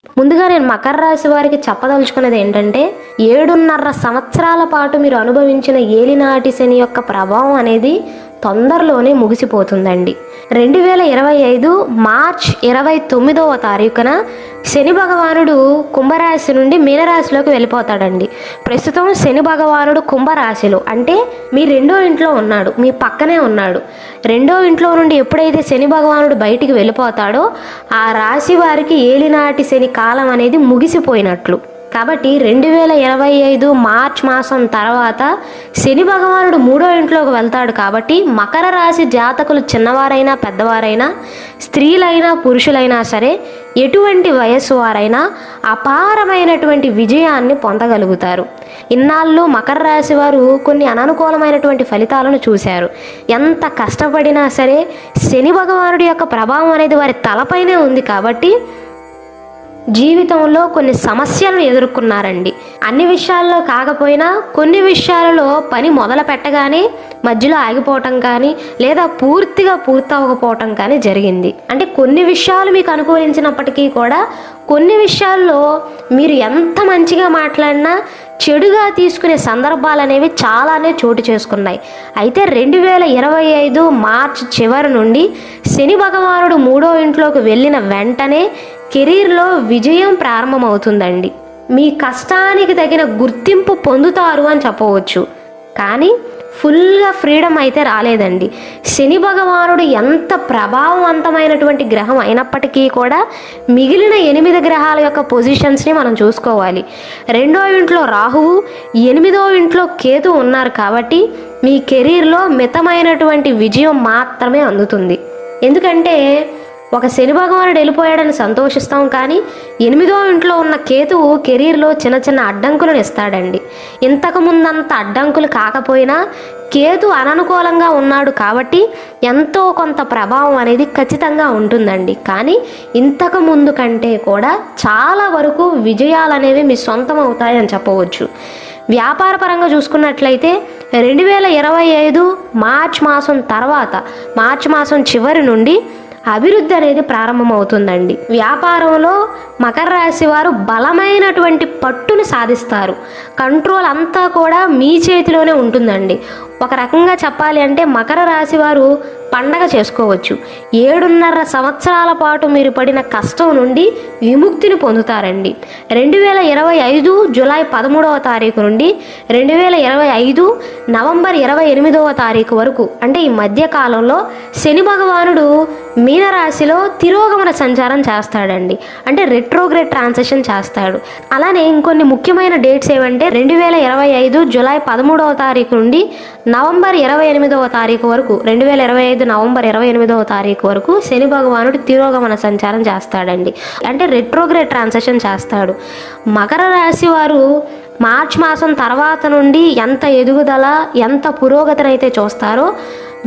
ముందుగా నేను మకర రాశి వారికి చెప్పదలుచుకున్నది ఏంటంటే 7.5 సంవత్సరాల పాటు మీరు అనుభవించిన ఏలినాటి శని యొక్క ప్రభావం అనేది తొందరలోనే ముగిసిపోతుందండి. 2025 మార్చ్ 29వ తారీఖున శని భగవానుడు కుంభరాశి నుండి మీనరాశిలోకి వెళ్ళిపోతాడండి. ప్రస్తుతం శని భగవానుడు కుంభరాశిలో, అంటే మీ 2వ ఇంట్లో ఉన్నాడు, మీ పక్కనే ఉన్నాడు. 2వ ఇంట్లో నుండి ఎప్పుడైతే శని భగవానుడు బయటికి వెళ్ళిపోతాడో ఆ రాశి వారికి ఏలినాటి శని కాలం అనేది ముగిసిపోయినట్లు. కాబట్టి 2025 మార్చ్ మాసం తర్వాత శని భగవానుడు 3వ ఇంట్లోకి వెళ్తాడు. కాబట్టి మకర రాశి జాతకులు చిన్నవారైనా పెద్దవారైనా, స్త్రీలైనా పురుషులైనా సరే, ఎటువంటి వయస్సు వారైనా అపారమైనటువంటి విజయాన్ని పొందగలుగుతారు. ఇన్నాళ్ళు మకర రాశి వారు కొన్ని అననుకూలమైనటువంటి ఫలితాలను చూశారు. ఎంత కష్టపడినా సరే శని భగవానుడి యొక్క ప్రభావం అనేది వారి తలపైనే ఉంది. కాబట్టి జీవితంలో కొన్ని సమస్యలను ఎదుర్కొన్నారండి. అన్ని విషయాల్లో కాకపోయినా కొన్ని విషయాలలో పని మొదలు పెట్టగానే మధ్యలో ఆగిపోవటం కానీ, లేదా పూర్తిగా పూర్తవకపోవటం కానీ జరిగింది. అంటే కొన్ని విషయాలు మీకు అనుకూలించినప్పటికీ కూడా కొన్ని విషయాల్లో మీరు ఎంత మంచిగా మాట్లాడినా చెడుగా తీసుకునే సందర్భాలు అనేవి చాలానే చోటు చేసుకున్నాయి. అయితే 2025 మార్చ్ చివరి నుండి శని భగవానుడు 3వ ఇంట్లోకి వెళ్ళిన వెంటనే కెరీర్లో విజయం ప్రారంభమవుతుందండి. మీ కష్టానికి తగిన గుర్తింపు పొందుతారు అని చెప్పవచ్చు. కానీ ఫుల్గా ఫ్రీడమ్ అయితే రాలేదండి. శని భగవానుడు ఎంత ప్రభావవంతమైనటువంటి గ్రహం అయినప్పటికీ కూడా మిగిలిన 8 గ్రహాల యొక్క పొజిషన్స్ని మనం చూసుకోవాలి. 2వ ఇంట్లో రాహువు, 8వ ఇంట్లో కేతు ఉన్నారు. కాబట్టి మీ కెరీర్లో మితమైనటువంటి విజయం మాత్రమే అందుతుంది. ఎందుకంటే ఒక శని భగవానుడు వెళ్ళిపోయాడని సంతోషిస్తాం, కానీ 8వ ఇంట్లో ఉన్న కేతువు కెరీర్లో చిన్న చిన్న అడ్డంకులను ఇస్తాడండి. ఇంతకుముందంత అడ్డంకులు కాకపోయినా కేతు అననుకూలంగా ఉన్నాడు కాబట్టి ఎంతో కొంత ప్రభావం అనేది ఖచ్చితంగా ఉంటుందండి. కానీ ఇంతకు ముందు కంటే కూడా చాలా వరకు విజయాలు అనేవి మీ సొంతం అవుతాయని చెప్పవచ్చు. వ్యాపార పరంగా చూసుకున్నట్లయితే 2025 మార్చ్ మాసం తర్వాత, మార్చ్ మాసం చివరి నుండి అభివృద్ధి అనేది ప్రారంభమవుతుందండి. వ్యాపారంలో మకర రాశి వారు బలమైనటువంటి పట్టును సాధిస్తారు. కంట్రోల్ అంతా కూడా మీ చేతిలోనే ఉంటుందండి. ఒక రకంగా చెప్పాలి అంటే మకర రాశి వారు పండగ చేసుకోవచ్చు. 7.5 సంవత్సరాల పాటు మీరు పడిన కష్టం నుండి విముక్తిని పొందుతారండి. 2025 జూలై 13వ తారీఖు నుండి 2025 నవంబర్ 28వ తారీఖు వరకు, అంటే ఈ మధ్య కాలంలో శని భగవానుడు మీనరాశిలో తిరోగమన సంచారం చేస్తాడండి. అంటే రెట్రోగ్రేడ్ ట్రాన్సిషన్ చేస్తాడు. అలానే ఇంకొన్ని ముఖ్యమైన డేట్స్ ఏమంటే 2025 జూలై 13వ తారీఖు నుండి నవంబర్ 28వ తారీఖు వరకు, 2025 నవంబర్ 28వ తారీఖు వరకు శని భగవానుడు తిరోగమన సంచారం చేస్తాడండి. అంటే రెట్రోగ్రేడ్ ట్రాన్సిషన్ చేస్తాడు. మకర రాశి వారు మార్చ్ మాసం తర్వాత నుండి ఎంత ఎదుగుదల, ఎంత పురోగతిని అయితే చూస్తారో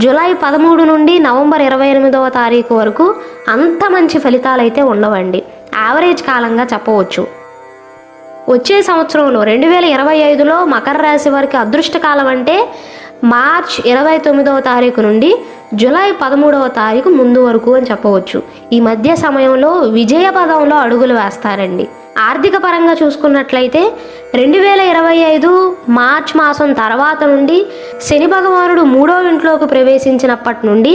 జూలై 13 నుండి నవంబర్ 28వ తారీఖు వరకు అంత మంచి ఫలితాలు అయితే ఉండవండి. యావరేజ్ కాలంగా చెప్పవచ్చు. వచ్చే సంవత్సరంలో 2025లో మకర రాశి వారికి అదృష్టకాలం అంటే మార్చ్ 29వ తారీఖు నుండి జూలై 13వ తారీఖు ముందు వరకు అని చెప్పవచ్చు. ఈ మధ్య సమయంలో విజయ పదంలో అడుగులు వేస్తారండి. ఆర్థిక పరంగా చూసుకున్నట్లయితే 2025 మార్చ్ మాసం తర్వాత నుండి శని భగవానుడు 3వ ఇంట్లోకి ప్రవేశించినప్పటి నుండి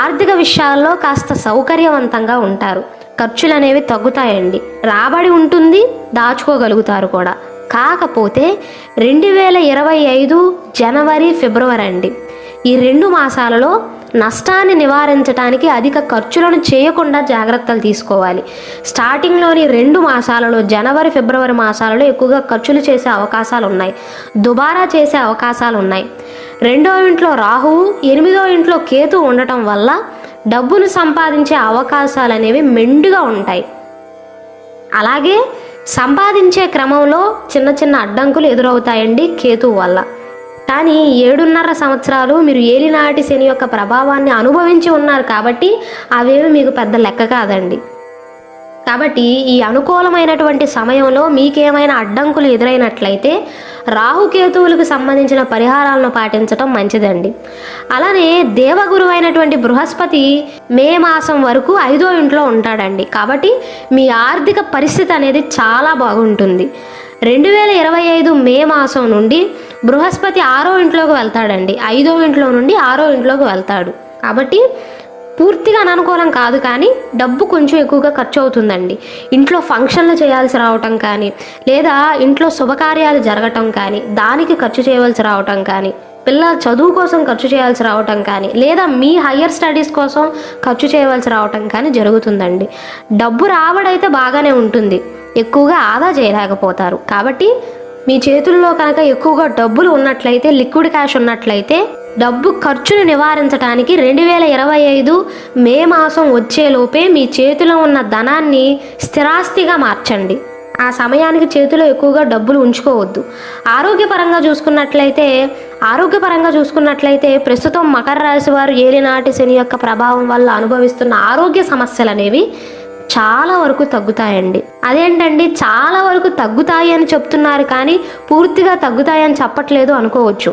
ఆర్థిక విషయాల్లో కాస్త సౌకర్యవంతంగా ఉంటారు. ఖర్చులు అనేవి తగ్గుతాయండి. రాబడి ఉంటుంది, దాచుకోగలుగుతారు కూడా. కాకపోతే 2025 జనవరి ఫిబ్రవరి అండి, ఈ 2 మాసాలలో నష్టాన్ని నివారించడానికి అధిక ఖర్చులను చేయకుండా జాగ్రత్తలు తీసుకోవాలి. స్టార్టింగ్లోని 2 మాసాలలో, జనవరి ఫిబ్రవరి మాసాలలో ఎక్కువగా ఖర్చులు చేసే అవకాశాలు ఉన్నాయి. దుబారా చేసే అవకాశాలు ఉన్నాయి. 2వ ఇంట్లో రాహువు, 8వ ఇంట్లో కేతు ఉండటం వల్ల డబ్బును సంపాదించే అవకాశాలు అనేవి మెండుగా ఉంటాయి. అలాగే సంపాదించే క్రమంలో చిన్న చిన్న అడ్డంకులు ఎదురవుతాయండి కేతు వల్ల. కానీ 7.5 సంవత్సరాలు మీరు ఏలినాటి శని యొక్క ప్రభావాన్ని అనుభవించి ఉన్నారు కాబట్టి అవేమి మీకు పెద్ద లెక్క కాదండి. కాబట్టి ఈ అనుకూలమైనటువంటి సమయంలో మీకేమైనా అడ్డంకులు ఎదురైనట్లయితే రాహుకేతువులకు సంబంధించిన పరిహారాలను పాటించడం మంచిదండి. అలానే దేవగురువు అయినటువంటి బృహస్పతి మే మాసం వరకు 5వ ఇంట్లో ఉంటాడండి. కాబట్టి మీ ఆర్థిక పరిస్థితి అనేది చాలా బాగుంటుంది. 2025 మే మాసం నుండి బృహస్పతి 6వ ఇంట్లోకి వెళ్తాడండి. 5వ ఇంట్లో నుండి 6వ ఇంట్లోకి వెళ్తాడు. కాబట్టి పూర్తిగా అననుకూలం కాదు, కానీ డబ్బు కొంచెం ఎక్కువగా ఖర్చు అవుతుందండి. ఇంట్లో ఫంక్షన్లు చేయాల్సి రావటం కానీ, లేదా ఇంట్లో శుభకార్యాలు జరగటం కానీ దానికి ఖర్చు చేయవలసి రావటం కానీ, పిల్లల చదువు కోసం ఖర్చు చేయాల్సి రావటం కానీ, లేదా మీ హయ్యర్ స్టడీస్ కోసం ఖర్చు చేయవలసి రావటం కానీ జరుగుతుందండి. డబ్బు రాబడైతే బాగానే ఉంటుంది, ఎక్కువగా ఆదా చేయలేకపోతారు. కాబట్టి మీ చేతుల్లో కనుక ఎక్కువగా డబ్బులు ఉన్నట్లయితే, లిక్విడ్ క్యాష్ ఉన్నట్లయితే డబ్బు ఖర్చును నివారించడానికి 2025 మే మాసం వచ్చేలోపే మీ చేతిలో ఉన్న ధనాన్ని స్థిరాస్తిగా మార్చండి. ఆ సమయానికి చేతిలో ఎక్కువగా డబ్బులు ఉంచుకోవద్దు. ఆరోగ్యపరంగా చూసుకున్నట్లయితే ప్రస్తుతం మకర రాశి వారు ఏలినాటి శని యొక్క ప్రభావం వల్ల అనుభవిస్తున్న ఆరోగ్య సమస్యలు అనేవి చాలా వరకు తగ్గుతాయండి. అదేంటండి చాలా వరకు తగ్గుతాయి అని చెప్తున్నారు, కానీ పూర్తిగా తగ్గుతాయని చెప్పట్లేదు అనుకోవచ్చు.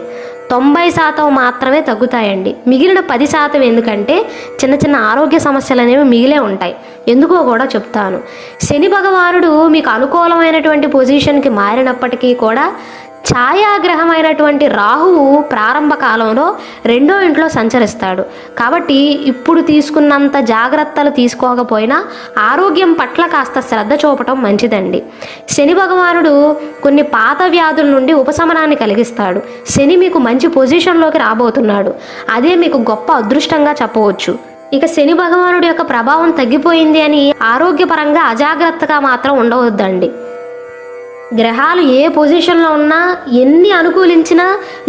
90% మాత్రమే తగ్గుతాయండి. మిగిలిన 10% ఎందుకంటే చిన్న చిన్న ఆరోగ్య సమస్యలు అనేవి మిగిలే ఉంటాయి. ఎందుకో కూడా చెప్తాను. శని భగవానుడు మీకు అనుకూలమైనటువంటి పొజిషన్కి మారినప్పటికీ కూడా ఛాయాగ్రహమైనటువంటి రాహువు ప్రారంభ కాలంలో 2వ ఇంట్లో సంచరిస్తాడు. కాబట్టి ఇప్పుడు తీసుకున్నంత జాగ్రత్తలు తీసుకోకపోయినా ఆరోగ్యం పట్ల కాస్త శ్రద్ధ చూపటం మంచిదండి. శని భగవానుడు కొన్ని పాత వ్యాధుల నుండి ఉపశమనాన్ని కలిగిస్తాడు. శని మీకు మంచి పొజిషన్లోకి రాబోతున్నాడు. అదే మీకు గొప్ప అదృష్టంగా చెప్పవచ్చు. ఇక శని భగవానుడి యొక్క ప్రభావం తగ్గిపోయింది అని ఆరోగ్యపరంగా అజాగ్రత్తగా మాత్రం ఉండవద్దండి. గ్రహాలు ఏ పొజిషన్లో ఉన్నా, ఎన్ని అనుకూలించినా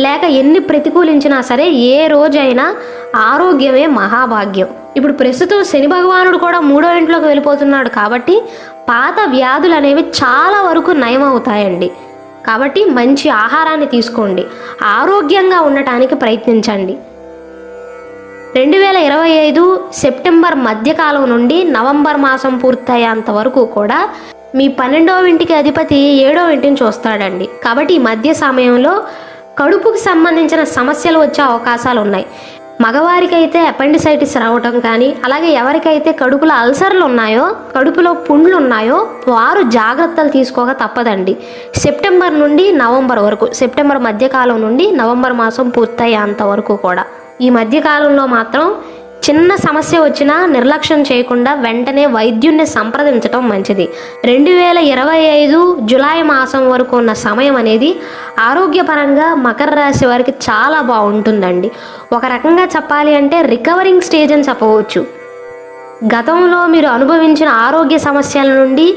లేక ఎన్ని ప్రతికూలించినా సరే, ఏ రోజైనా ఆరోగ్యమే మహాభాగ్యం. ఇప్పుడు ప్రస్తుతం శని భగవానుడు కూడా 3వ ఇంట్లోకి వెళ్ళిపోతున్నాడు. కాబట్టి పాత వ్యాధులు అనేవి చాలా వరకు నయమవుతాయండి. కాబట్టి మంచి ఆహారాన్ని తీసుకోండి, ఆరోగ్యంగా ఉండటానికి ప్రయత్నించండి. 2025 సెప్టెంబర్ మధ్యకాలం నుండి నవంబర్ మాసం పూర్తయ్యేంత వరకు కూడా మీ 12వ ఇంటికి అధిపతి 7వ ఇంటిని చూస్తాడండి. కాబట్టి ఈ మధ్య సమయంలో కడుపుకి సంబంధించిన సమస్యలు వచ్చే అవకాశాలు ఉన్నాయి. మగవారికైతే అపెండిసైటిస్ రావటం కానీ, అలాగే ఎవరికైతే కడుపులో అల్సర్లు ఉన్నాయో, కడుపులో పుండ్లు ఉన్నాయో వారు జాగ్రత్తలు తీసుకోక తప్పదండి. సెప్టెంబర్ నుండి నవంబర్ వరకు, సెప్టెంబర్ మధ్యకాలం నుండి నవంబర్ మాసం పూర్తయ్యేంత వరకు కూడా ఈ మధ్యకాలంలో మాత్రం చిన్న సమస్య వచ్చినా నిర్లక్ష్యం చేయకుండా వెంటనే వైద్యుడిని సంప్రదించడం మంచిది. 2025 జులై మాసం వరకు ఉన్న సమయం అనేది ఆరోగ్యపరంగా మకర రాశి వారికి చాలా బాగుంటుందండి. ఒక రకంగా చెప్పాలి అంటే రికవరింగ్ స్టేజ్ అని చెప్పవచ్చు. గతంలో మీరు అనుభవించిన ఆరోగ్య సమస్యల నుండి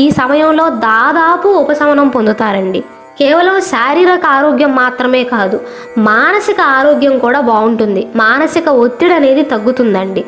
ఈ సమయంలో దాదాపు ఉపశమనం పొందుతారండి. కేవలం శారీరక ఆరోగ్యం మాత్రమే కాదు, మానసిక ఆరోగ్యం కూడా బాగుంటుంది. మానసిక ఒత్తిడి అనేది తగ్గుతుందండి.